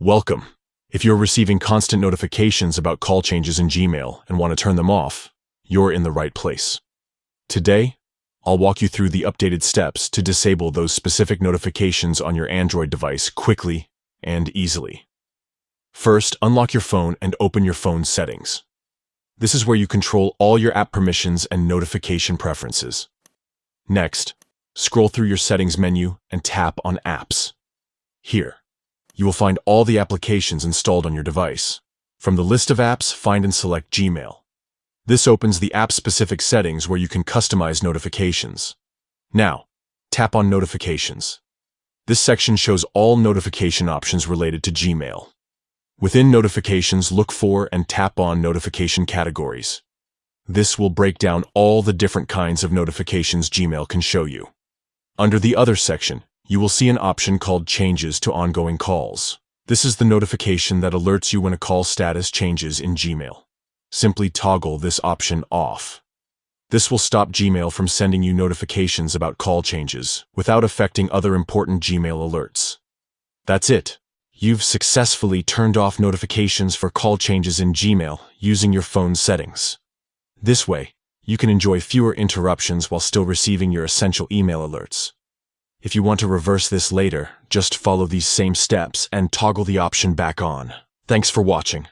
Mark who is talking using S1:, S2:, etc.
S1: Welcome. If you're receiving constant notifications about call changes in Gmail and want to turn them off, you're in the right place. Today, I'll walk you through the updated steps to disable those specific notifications on your Android device quickly and easily. First, unlock your phone and open your phone's settings. This is where you control all your app permissions and notification preferences. Next, scroll through your settings menu and tap on Apps. Here, you will find all the applications installed on your device. From the list of apps, find and select Gmail. This opens the app-specific settings where you can customize notifications. Now, tap on Notifications. This section shows all notification options related to Gmail. Within Notifications, look for and tap on Notification Categories. This will break down all the different kinds of notifications Gmail can show you. Under the Other section, you will see an option called Changes to Ongoing Calls. This is the notification that alerts you when a call status changes in Gmail. Simply toggle this option off. This will stop Gmail from sending you notifications about call changes without affecting other important Gmail alerts. That's it. You've successfully turned off notifications for call changes in Gmail using your phone's settings. This way, you can enjoy fewer interruptions while still receiving your essential email alerts. If you want to reverse this later, just follow these same steps and toggle the option back on. Thanks for watching.